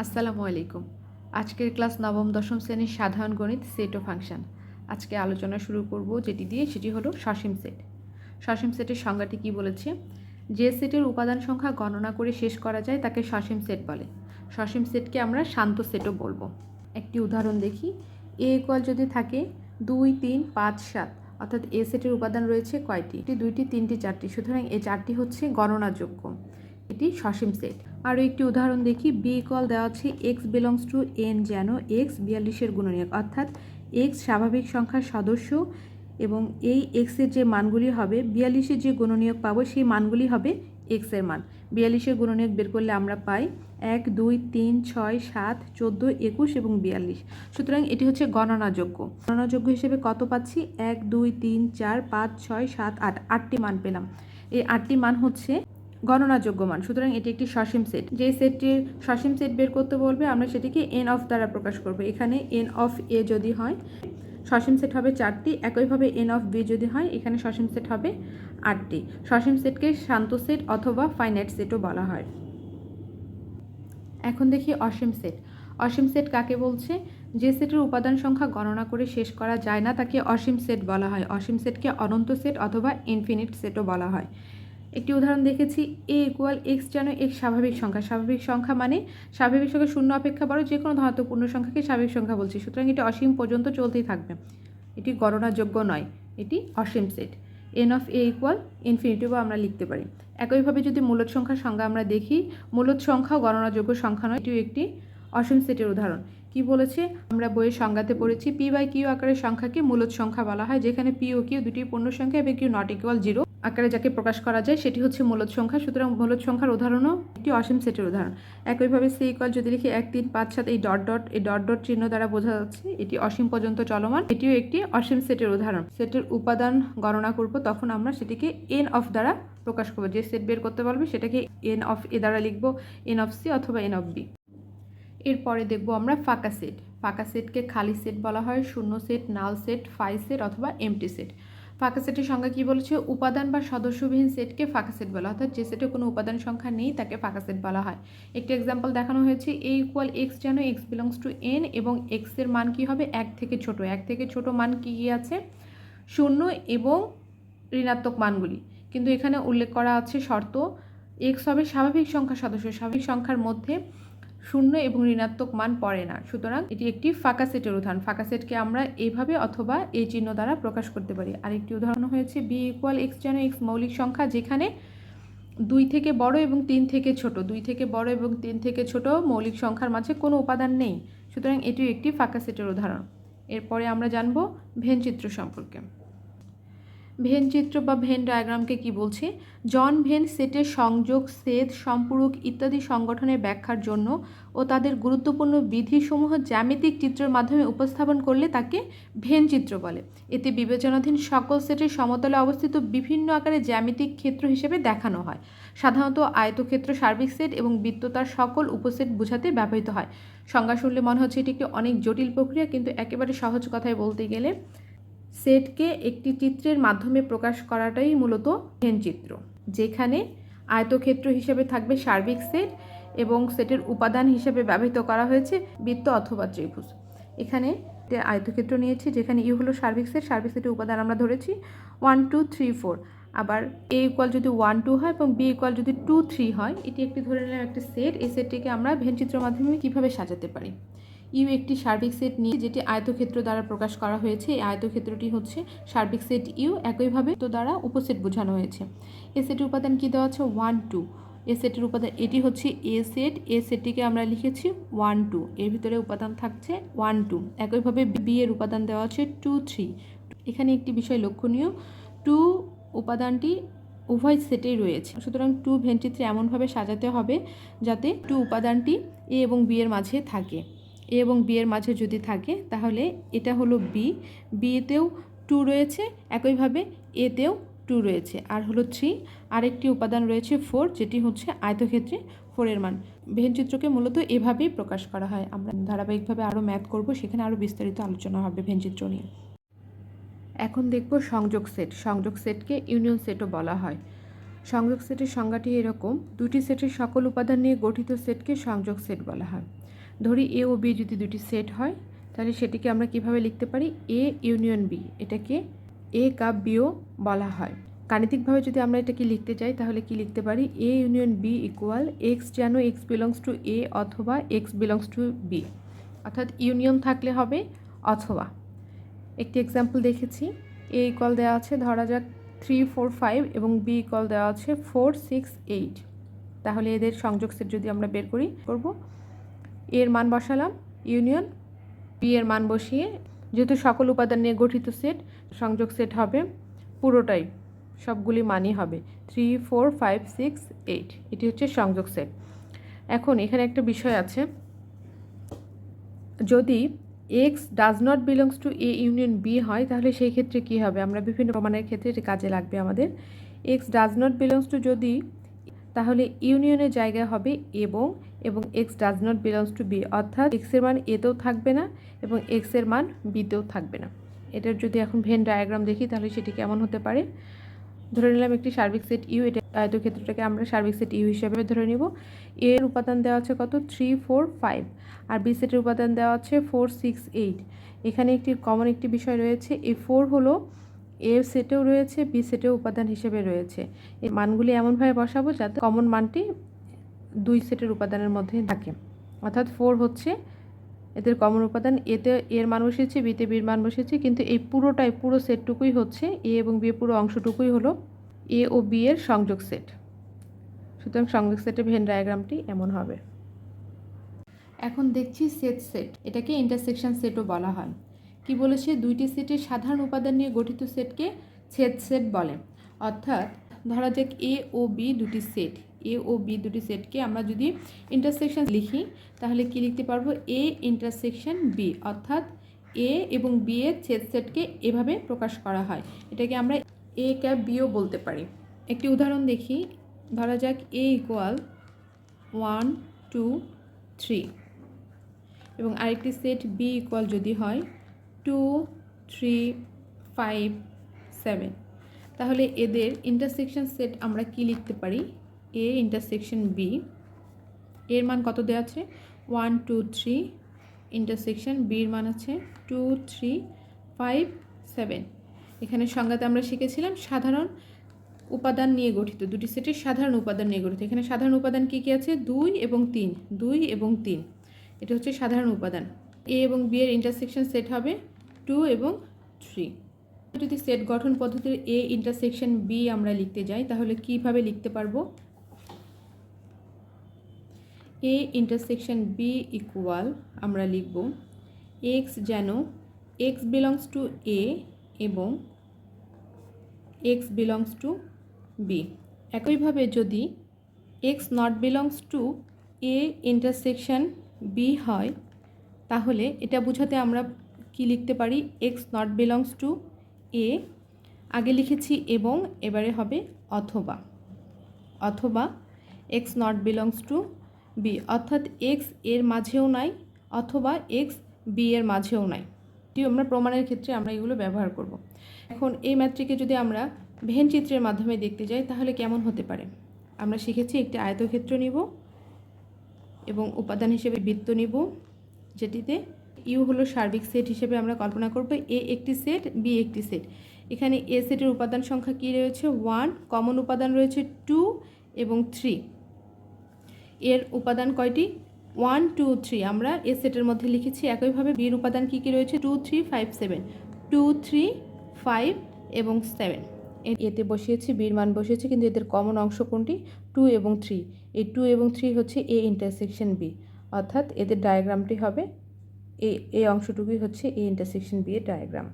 আসসালামু আলাইকুম। আজকের ক্লাস নবম দশম শ্রেণীর সাধারণ গণিত সেট ও ফাংশন। আজকে আলোচনা শুরু করব যেটি দিয়ে, সেটি হলো সসীম সেট। সসীম সেটের সংজ্ঞাটি কি বলেছে? যে সেটের উপাদান সংখ্যা গণনা করে শেষ করা যায় তাকে সসীম সেট বলে। সসীম সেটকে আমরা শান্ত সেটও বলবো। একটি উদাহরণ দেখি। এ ইকুয়াল যদি থাকে 2, 3, 5, 7, অর্থাৎ এ সেটের উপাদান রয়েছে কয়টি? 2টি, 3টি, 4টি। সুতরাং এই 4টি হচ্ছে গণনাযোগ্য। এটি সসীম সেট। আরও একটি উদাহরণ দেখি। বি ইকুয়াল দেওয়া আছে এক্স বিলংস টু এন, যেন এক্স 42-এর গুণনীয়ক, অর্থাৎ এক্স স্বাভাবিক সংখ্যার সদস্য এবং এই এক্সের যে মানগুলি হবে, 42-এর যে গুণনীয়ক পাবো সেই মানগুলি হবে এক্সের মান। 42-এর গুণনীয়ক বের করলে আমরা পাই 1, 2, 3, 6, 7, 14, 21 এবং 42। সুতরাং এটি হচ্ছে গণনাযোগ্য। গণনাযোগ্য হিসেবে কত পাচ্ছি? 1, 2, 3, 4, 5, 6, 7, 8, 8টি মান পেলাম। এই 8টি মান হচ্ছে গণনাযোগ্য মান। সুতরাং এটি একটি সসীম সেট। যে সেটটির সসীম সেট বের করতে বলবে, আমরা সেটিকে এন অফ দ্বারা প্রকাশ করব। এখানে এন অফ এ যদি হয়, সসীম সেট হবে 4টি। একইভাবে এন অফ বি যদি হয়, এখানে সসীম সেট হবে 8টি। সসীম সেটকে শান্ত সেট অথবা ফাইনাইট সেটও বলা হয়। এখন দেখি অসীম সেট। অসীম সেট কাকে বলছে? যে সেটের উপাদান সংখ্যা গণনা করে শেষ করা যায় না তাকে অসীম সেট বলা হয়। অসীম সেটকে অনন্ত সেট অথবা ইনফিনিট সেটও বলা হয়। একটি উদাহরণ দেখেছি। এ ইকুয়াল এক্স, যেন এক্স স্বাভাবিক সংখ্যা। স্বাভাবিক সংখ্যা মানে স্বাভাবিক সংখ্যা শূন্য অপেক্ষা বড় যে কোনো ধনাত্মক পূর্ণ সংখ্যাকে স্বাভাবিক সংখ্যা বলছি। সুতরাং এটি অসীম পর্যন্ত চলতেই থাকবে। এটি গণনাযোগ্য নয়, এটি অসীম set. N of A equal ইনফিনিটিভও আমরা লিখতে পারি। একইভাবে যদি মূলদ সংখ্যার সংজ্ঞা আমরা দেখি, মূলদ সংখ্যাও গণনাযোগ্য সংখ্যা নয়, এটিও একটি অসীম সেটের উদাহরণ। কি বলেছে? আমরা বইয়ের সংজ্ঞাতে পড়েছি, পি বাই কিউ আকারের সংখ্যাকে মূলদ সংখ্যা বলা হয়, যেখানে পি ও কিউ দুটি পূর্ণ সংখ্যা এবং কিউ নট ইকুয়াল 0 আকারে যাকে প্রকাশ করা যায় সেটি হচ্ছে মূলদ সংখ্যা। সুতরাং মূলদ সংখ্যার উদাহরণও একটি অসীম সেটের উদাহরণ। একইভাবে সি ইকুয়াল যদি লিখি 1, 3, 5, 7, এই ডট ডট চিহ্ন দ্বারা বোঝা যাচ্ছে এটি অসীম পর্যন্ত চলমান, এটিও একটি অসীম সেটের উদাহরণ। সেটের উপাদান গণনা করব, তখন আমরা সেটিকে এন অফ দ্বারা প্রকাশ করব। যে সেট বের করতে পারবে সেটাকে এন অফ এ দ্বারা লিখব, এন অফ সি অথবা এন অফ বি। এরপরে দেখব আমরা ফাঁকা সেট। ফাঁকা সেটকে খালি সেট বলা হয়, শূন্য set, null set, phi set অথবা এমটি সেট। ফাঁকা সেটের সংজ্ঞা কি বলেছে? উপাদান বা সদস্যবিহীন সেটকে ফাঁকা সেট বলা হয়, অর্থাৎ যে সেটে কোনো উপাদান সংখ্যা নেই তাকে ফাঁকা সেট বলা হয়। একটি এক্সাম্পল দেখানো হয়েছে। এ ইকুয়াল এক্স, যেন এক্স বিলংস টু এন এবং এক্সের মান কি হবে? 1 থেকে ছোট। 1 থেকে ছোট মান কি কি আছে? শূন্য এবং ঋণাত্মক মানগুলি। কিন্তু এখানে উল্লেখ করা আছে শর্ত, এক্স হবে স্বাভাবিক সংখ্যার সদস্য। স্বাভাবিক সংখ্যার মধ্যে শূন্য এবং ঋণাত্মক মান পড়ে না। সুতরাং এটি একটি ফাঁকা সেটের উদাহরণ। ফাঁকা সেটকে আমরা এইভাবে অথবা এই চিহ্ন দ্বারা প্রকাশ করতে পারি। আরেকটি উদাহরণ হয়েছে বি ইকুয়াল এক্স, যেন এক্স মৌলিক সংখ্যা, যেখানে 2 থেকে বড় এবং 3 থেকে ছোট। 2 থেকে বড় এবং 3 থেকে ছোট মৌলিক সংখ্যার মাঝে কোনো উপাদান নেই। সুতরাং এটিও একটি ফাঁকা সেটের উদাহরণ। এরপরে আমরা জানব ভেন চিত্র সম্পর্কে। ভেন চিত্র বা ভেন ডায়াগ্রামকে কি বলছে? জন ভেন সেটের সংযোগ, ছেদ, সম্পূরক ইত্যাদি সংগঠনের ব্যাখ্যার জন্য ও তাদের গুরুত্বপূর্ণ বিধিসমূহ জ্যামিতিক চিত্রের মাধ্যমে উপস্থাপন করলে তাকে ভেন চিত্র বলে। এতে বিবেচনাধীন সকল সেটের সমতলে অবস্থিত বিভিন্ন আকারে জ্যামিতিক ক্ষেত্র হিসেবে দেখানো হয়। সাধারণত আয়তক্ষেত্র সার্বিক সেট এবং বৃত্ত তার সকল উপসেট বোঝাতে ব্যবহৃত হয়। সংজ্ঞা শুনলে মনে হচ্ছে এটি একটি অনেক জটিল প্রক্রিয়া, কিন্তু একেবারে সহজ কথায় বলতে গেলে সেটকে একটি চিত্রের মাধ্যমে প্রকাশ করাটাই মূলত ভেন চিত্র, যেখানে আয়তক্ষেত্র হিসেবে থাকবে সার্বিক সেট এবং সেটের উপাদান হিসেবে ব্যবহৃত করা হয়েছে বৃত্ত অথবা ত্রিভুজ। এখানে আয়তক্ষেত্র নিয়েছি, যেখানে ইউ হলো সার্বিক সেট, সার্বিক সেটের উপাদান আমরা ধরেছি 1, 2, 3, 4। আবার এ ইকুয়াল যদি 1, 2 হয় এবং বি ইকুয়াল যদি 2, 3 হয়, এটি একটি ধরে নিলাম একটি সেট। এই সেটটিকে আমরা ভেন চিত্রের মাধ্যমে কীভাবে সাজাতে পারি? ইউ একটি সার্বিক সেট নিয়ে যেটি আয়তক্ষেত্র দ্বারা প্রকাশ করা হয়েছে। এই আয়তক্ষেত্রটি হচ্ছে সার্বিক সেট ইউ। একইভাবে তো দ্বারা উপসেট বোঝানো হয়েছে। এ সেটের উপাদান কি দেওয়া আছে? 1, 2। এ সেটের উপাদান এটি হচ্ছে এ সেট। এ সেটটিকে আমরা লিখেছি 1, 2। এর ভিতরে উপাদান থাকছে 1, 2। একইভাবে বি এর উপাদান দেওয়া আছে 2, 3। এখানে একটি বিষয় লক্ষণীয়, 2 উপাদানটি উভয় সেটেই রয়েছে। সুতরাং 2 ভেন চিত্রে এমনভাবে সাজাতে হবে যাতে 2 উপাদানটি এ এবং বি এর মাঝে থাকে। এ এবং বি এর মাঝে যদি থাকে তাহলে এটা হলো বি, বিতেও 2 রয়েছে, একইভাবে এতেও 2 রয়েছে, আর হলো 3। আরেকটি উপাদান রয়েছে 4, যেটি হচ্ছে আয়তক্ষেত্রে 4 এর মান। ভেন চিত্রকে মূলত এভাবেই প্রকাশ করা হয়। আমরা ধারাবাহিকভাবে আরও ম্যাথ করব, সেখানে আরও বিস্তারিত আলোচনা হবে ভেন চিত্র নিয়ে। এখন দেখব সংযোগ সেট। সংযোগ সেটকে ইউনিয়ন সেটও বলা হয়। সংযোগ সেটের সংজ্ঞাটি এরকম, দুটি সেটের সকল উপাদান নিয়ে গঠিত সেটকে সংযোগ সেট বলা হয়। ধরি এ ও বি যদি দুটি সেট হয়, তাহলে সেটিকে আমরা কিভাবে লিখতে পারি? এ ইউনিয়ন বি, এটাকে এ কাপ বিও বলা হয়। গাণিতিকভাবে যদি আমরা এটাকে লিখতে চাই তাহলে কি লিখতে পারি? A union B equal x যেন এক্স বিলংস টু এ অথবা এক্স বিলংস টু বি, অর্থাৎ ইউনিয়ন থাকলে হবে অথবা। একটি এক্সাম্পল দেখেছি, এ ইকুয়াল দেওয়া আছে ধরা যাক 3, 4, 5 এবং বি ইকুয়াল দেওয়া আছে 4, 6, 8। তাহলে এদের সংযোগ সেট যদি আমরা বের করব, এর মান বসালাম, ইউনিয়ন বি এর মান বসিয়ে, যেহেতু সকল উপাদান নিয়ে গঠিত সেট, সংযোগ সেট হবে পুরোটাই, সবগুলি মানই হবে 3, 4, 5, 6, 8। এটি হচ্ছে সংযোগ সেট। এখন এখানে একটা বিষয় আছে, যদি x does not belongs to A union B হয় তাহলে সেই ক্ষেত্রে কি হবে? আমরা বিভিন্ন প্রমাণের ক্ষেত্রে এটি কাজে লাগবে আমাদের। x does not belongs to যদি, তাহলে ইউনিয়নের জায়গায় হবে এবং x does not belongs to B, অর্থাৎ x এর মান এতেও থাকবে না এবং x এর মান বিতেও থাকবে না। এটার যদি এখন ভেন ডায়াগ্রাম দেখি তাহলে সেটি কেমন হতে পারে? ধরে নিলাম একটি সার্বিক সেট ইউ, এটা আয়তক্ষেত্রটাকে আমরা সার্বিক সেট ইউ হিসেবে ধরে নিব। এর উপাদান দেওয়া আছে কত? 3, 4, 5, আর বি সেটের উপাদান দেওয়া আছে 4, 6, 8। এখানে একটি কমন একটি বিষয় রয়েছে, এই 4 হলো এ সেটেও রয়েছে, বি সেটেও উপাদান হিসেবে রয়েছে। এই মানগুলি এমনভাবে বসাবো যাতে কমন মানটি দুই সেটের উপাদানের মধ্যে থাকে, অর্থাৎ 4 হচ্ছে এদের কমন উপাদান, এতে এর মান বসেছে, বিতে বির মান বসেছে, কিন্তু এই পুরোটাই, পুরো সেটটুকুই হচ্ছে এ এবং বি, পুরো অংশটুকুই হলো এ ও বি এর সংযোগ সেট। সুতরাং সংযোগ সেটের ভেন ডায়াগ্রামটি এমন হবে। এখন দেখছি সেট, এটাকে ইন্টারসেকশন সেটও বলা হয়। কি বলেছে? দুইটি সেটের সাধারণ উপাদান নিয়ে গঠিত সেটকে সেট বলে। অর্থাৎ ধরা যাক এ ও বি দুটি সেট, এ ও বি দুটি সেটকে আমরা যদি ইন্টারসেকশন লিখি তাহলে কি লিখতে পারবো? এ ইন্টারসেকশন বি, অর্থাৎ এ এবং বি এর সেটকে এভাবে প্রকাশ করা হয়। এটাকে আমরা এ ক্যাপ বিও বলতে পারি। একটি উদাহরণ দেখি, ধরা যাক এ ইকুয়াল 1, 2, 3 এবং আরেকটি সেট বি ইকুয়াল যদি হয় 2, 3, 5, 7, তাহলে এদের ইন্টারসেকশন সেট আমরা কি লিখতে পারি? এ ইন্টারসেকশন বি, এর মান কত দেওয়া আছে? 1, 2, 3, ইন্টারসেকশন বির মান আছে 2, 3, 5, 7। এখানে সংজ্ঞাতে আমরা শিখেছিলাম সাধারণ উপাদান নিয়ে গঠিত, দুটি সেটের সাধারণ উপাদান নিয়ে গঠিত। এখানে সাধারণ উপাদান কি কি আছে? 2 এবং 3, 2 এবং 3, এটা হচ্ছে সাধারণ উপাদান। এ এবং বি এর ইন্টারসেকশন সেট হবে 2 এবং 3। যদি সেট গঠন পদ্ধতির এ ইন্টারসেকশন বি আমরা লিখতে যাই তাহলে কিভাবে লিখতে পারবো? এ ইন্টারসেকশন বি ইকুয়াল আমরা লিখব এক্স যেন এক্স বিলংস টু এ এবং এক্স বিলংস টু বি। একইভাবে যদি x not belongs to A intersection B হয় তাহলে এটা বোঝাতে আমরা কি লিখতে পারি? X not belongs to A, আগে লিখেছি এবং, এবারে হবে অথবা, অথবা x not belongs to B, অর্থাৎ এক্স এর মাঝেও নাই অথবা এক্স বি এর মাঝেও নাই। এটি আমরা প্রমাণের ক্ষেত্রে আমরা এগুলো ব্যবহার করব। এখন এই ম্যাট্রিকে যদি আমরা ভেন চিত্রের মাধ্যমে দেখতে যাই তাহলে কেমন হতে পারে? আমরা শিখেছি একটি আয়তক্ষেত্র নিব এবং উপাদান হিসেবে বৃত্ত নিব, যেটিতে ইউ হলো সার্বিক সেট হিসেবে আমরা কল্পনা করব। এ একটি সেট, বি একটি সেট। এখানে এ সেটের উপাদান সংখ্যা কি রয়েছে? 1, কমন উপাদান রয়েছে 2 এবং 3। এর উপাদান কয়টি? 1, 2, 3 আমরা এ সেটের মধ্যে লিখেছি। একইভাবে বির উপাদান কি কি রয়েছে? 2, 3, 5, 7, 2, 3, 5 এবং 7। এতে বসিয়েছি, বির মান বসিয়েছি, কিন্তু এদের কমন অংশ কোনটি? 2 এবং 3। এই 2 এবং 3 হচ্ছে এ ইন্টারসেকশন বি, অর্থাৎ এদের ডায়াগ্রামটি হবে এই অংশটুকুই হচ্ছে এ ইন্টারসেকশন বি এর ডায়াগ্রাম।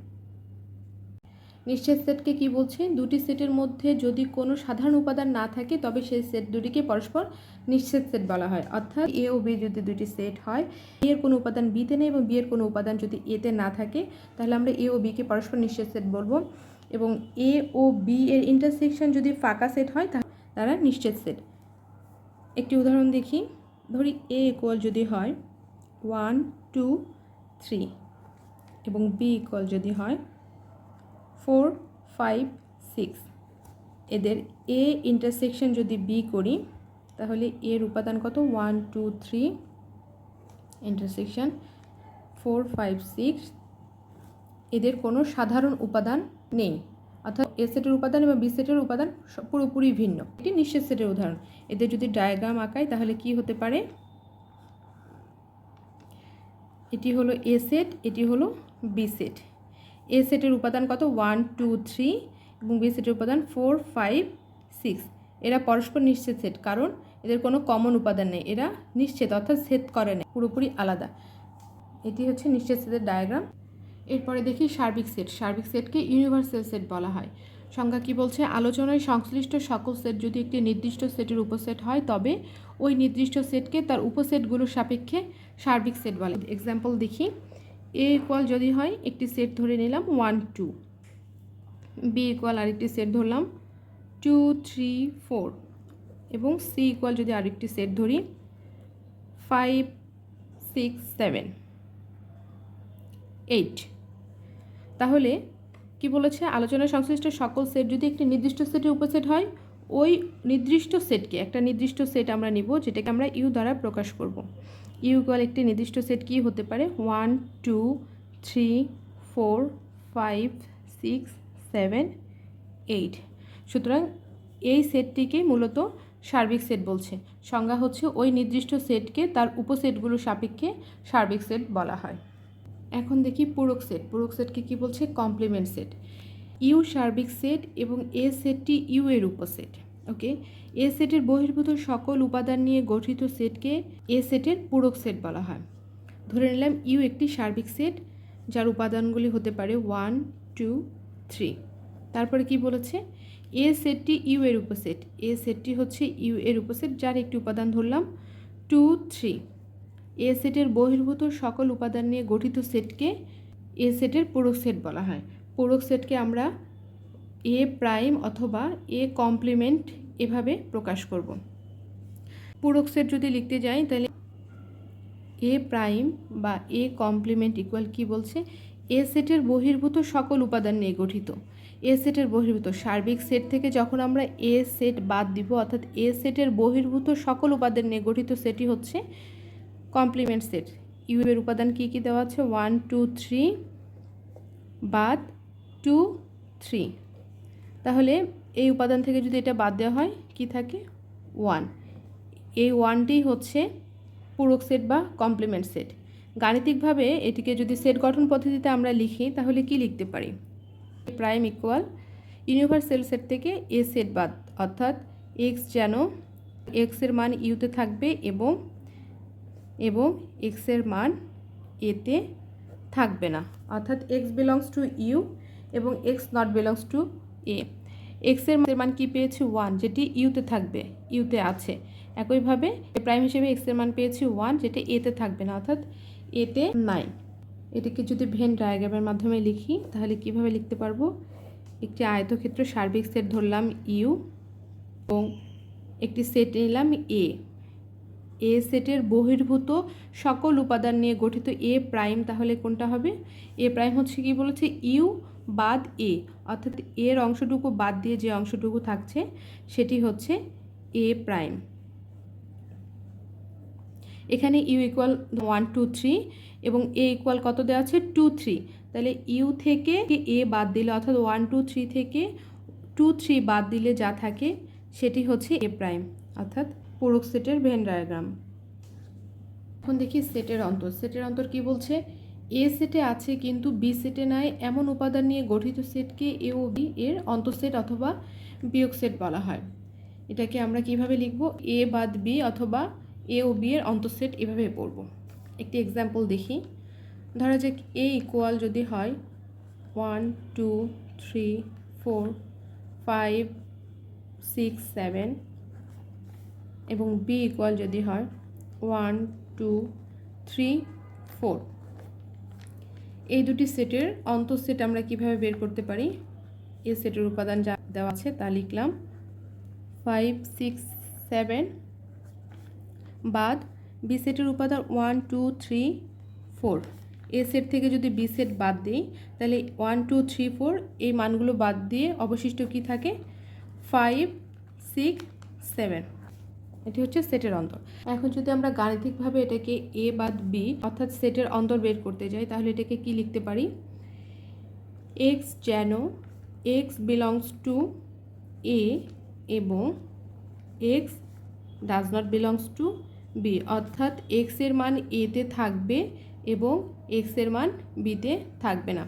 নিশ্চিত সেটকে কি বলছে? দুটি সেটের মধ্যে যদি কোনো সাধারণ উপাদান না থাকে তবে সেই সেট দুটিকে পরস্পর নিশ্চিত সেট বলা হয়। অর্থাৎ এ ও বি যদি দুটি সেট হয়, এ এর কোনো উপাদান বিতে নেই এবং বি এর কোনো উপাদান যদি এতে না থাকে তাহলে আমরা এ ও বিকে পরস্পর নিশ্চিত সেট বলবো। এবং এ ও বি এর ইন্টারসেকশন যদি ফাঁকা সেট হয় তারা নিশ্চিত সেট। একটি উদাহরণ দেখি, ধরি এ ইকুয়াল যদি হয় 1, 2, 3 এবং বি ইকুয়াল যদি হয় 4, 5, 6, এদের এ ইন্টারসেকশন যদি বি করি তাহলে এর উপাদান কত 1 2 3 ইন্টারসেকশন 4 5 6, এদের কোনো সাধারণ উপাদান নেই, অর্থাৎ এ সেটের উপাদান এবং বি সেটের উপাদান পুরোপুরি ভিন্ন। এটি নিঃশেষ সেটের উদাহরণ। এদের যদি ডায়াগ্রাম আঁকাই তাহলে কি হতে পারে, এটি হলো এ সেট, এটি হলো বি সেট। এ সেটের উপাদান কত 1 2 3 এবং বি সেটের উপাদান 4 5 6। এরা পরস্পর নিশ্চিত সেট, কারণ এদের কোনো কমন উপাদান নেই, এরা নিশ্চিত অর্থাৎ সেট করে নেই, পুরোপুরি আলাদা। এটি হচ্ছে নিশ্চিত সেটের ডায়াগ্রাম। এরপরে দেখি সার্বিক সেট। সার্বিক সেটকে ইউনিভার্সাল সেট বলা হয়। সংজ্ঞা কি বলছে, আলোচনায় সংশ্লিষ্ট সকল সেট যদি একটি নির্দিষ্ট সেটের উপসেট হয় তবে ওই নির্দিষ্ট সেটকে তার উপসেটগুলোর সাপেক্ষে সার্বিক সেট বলে। এক্সাম্পল দেখি, এ ইকুয়াল যদি হয় একটি সেট ধরে নিলাম 1 2, বি ইকুয়াল আরেকটি সেট ধরলাম 2 3 4 এবং সি ইকুয়াল যদি আরেকটি সেট ধরি 5 6 7 8। তাহলে কি বলেছে, আলোচনায় সংশ্লিষ্ট সকল সেট যদি একটি নির্দিষ্ট সেটের উপসেট হয় ওই নির্দিষ্ট সেটকে, একটা নির্দিষ্ট সেট আমরা নিব যেটাকে আমরা ইউ দ্বারা প্রকাশ করব। ইউ ইকুয়াল একটি নির্দিষ্ট সেট কি হতে পারে 1 2 3 4 5 6 7 8। সুতরাং এই সেটটিকে মূলত সার্বিক সেট বলছে। সংজ্ঞা হচ্ছে ওই নির্দিষ্ট সেটকে তার উপসেটগুলোর সাপেক্ষে সার্বিক সেট বলা হয়। এখন দেখি পূরক সেট। পূরক সেটকে কি বলছে, কমপ্লিমেন্ট সেট। ইউ সার্বিক সেট এবং এ সেটটি ইউ এর উপসেট। ওকে, এ সেটের বহির্ভূত সকল উপাদান নিয়ে গঠিত সেটকে এ সেটের পূরক সেট বলা হয়। ধরে নিলাম ইউ একটি সার্বিক সেট যার উপাদানগুলি হতে পারে 1 2 3। তারপরে কি বলেছে, এ সেটটি ইউ এর উপসেট। এ সেটটি হচ্ছে ইউ এর উপসেট যার একটি উপাদান ধরলাম 2 3। এ সেটের বহির্ভূত সকল উপাদান নিয়ে গঠিত সেটকে এ সেটের পূরক সেট বলা হয়। পূরক সেটকে আমরা এ প্রাইম অথবা এ কমপ্লিমেন্ট এভাবে প্রকাশ করব। পূরক সেট যদি লিখতে যাই তাহলে এ প্রাইম বা এ কমপ্লিমেন্ট ইকুয়াল কি বলছে, এ সেটের বহির্ভূত সকল উপাদান নিয়ে গঠিত। এ সেটের বহির্ভূত সার্বিক সেট থেকে যখন আমরা এ সেট বাদ দিব, অর্থাৎ এ সেটের বহির্ভূত সকল উপাদান নিয়ে গঠিত সেটই হচ্ছে কমপ্লিমেন্ট সেট। ইউ এর উপাদান কি কি দেওয়া আছে 1 2 3 বাদ 2 3। তাহলে এই উপাদান থেকে যদি এটা বাদ দেওয়া হয় কি থাকে 1। এই 1টি হচ্ছে পূরক সেট বা কমপ্লিমেন্ট সেট। গাণিতিকভাবে এটিকে যদি সেট গঠন পদ্ধতিতে আমরা লিখি তাহলে কি লিখতে পারি, প্রাইম ইকুয়াল ইউনিভার্সাল সেট থেকে এ সেট বাদ, অর্থাৎ এক্স যেন এক্সের মান ইউতে থাকবে এবং এক্সের মান এতে থাকবে না, অর্থাৎ এক্স বিলংস টু ইউ এবং এক্স নট বিলংস টু এ। এক্সের মান কি পেয়েছি 1, যেটি ইউতে থাকবে, ইউতে আছে। একইভাবে প্রাইম হিসেবে এক্সের মান পেয়েছি 1 যেটি এতে থাকবে না, অর্থাৎ এতে নাই। এটিকে যদি ভেন ডায়াগ্রামের মাধ্যমে লিখি তাহলে কিভাবে লিখতে পারবো, একটি আয়তক্ষেত্র সার্বিক সেট ধরলাম ইউ এবং একটি সেট নিলাম এ। এ সেটের বহির্ভূত সকল উপাদান নিয়ে গঠিত এ প্রাইম, তাহলে কোনটা হবে, এ প্রাইম হচ্ছে কি বলেছে ইউ বাদ এ, অর্থাৎ এর অংশটুকু বাদ দিয়ে যে অংশটুকু থাকছে সেটি হচ্ছে এ প্রাইম। এখানে ইউ ইকুয়াল 1 2 3 এবং এ ইকুয়াল কত দেওয়া আছে 2 3। তাহলে ইউ থেকে এ বাদ দিলে, অর্থাৎ 1 2 3 থেকে 2 3 বাদ দিলে যা থাকে সেটি হচ্ছে এ প্রাইম, অর্থাৎ পূরক সেটের ভেন ডায়াগ্রাম। এখন দেখি সেটের অন্তর। সেটের অন্তর কি বলছে, এ সেটে আছে কিন্তু বি সেটে নাই এমন উপাদান নিয়ে গঠিত সেটকে এ ও বি এর অন্তঃসেট অথবা বিয়োগ সেট বলা হয়। এটাকে আমরা কিভাবে লিখব, এ বাদ বি অথবা এ ও বি এর অন্তঃসেট এভাবে পড়ব। একটি এক্সাম্পল দেখি, ধরা যাক এ ইকুয়াল যদি হয় 1 2 3 4 5 6 7 এবং বি ইকুয়াল যদি হয় 1 2 3 4। এই দুটি সেটের অন্তঃসেট আমরা কিভাবে বের করতে পারি, এ সেটের উপাদান যা দেওয়া আছে তা লিখলাম 5 6 7 বাদ বি সেটের উপাদান 1 2 3 4। এ সেট থেকে যদি বি সেট বাদ দিই তাহলে 1 2 3 4 এই মানগুলো বাদ দিয়ে অবশিষ্ট কি থাকে 5 6 7। এটি হচ্ছে সেটের অন্তর। এখন যদি আমরা গাণিতিকভাবে এটাকে এ বাদ বি অর্থাৎ সেটের অন্তর বের করতে যাই, তাহলে এটাকে কি লিখতে পারি? এক্স যেন এক্স বিলংস টু এ এবং x does not belongs to B, অর্থাৎ এক্সের মান এতে থাকবে এবং এক্সের মান বিতে থাকবে না।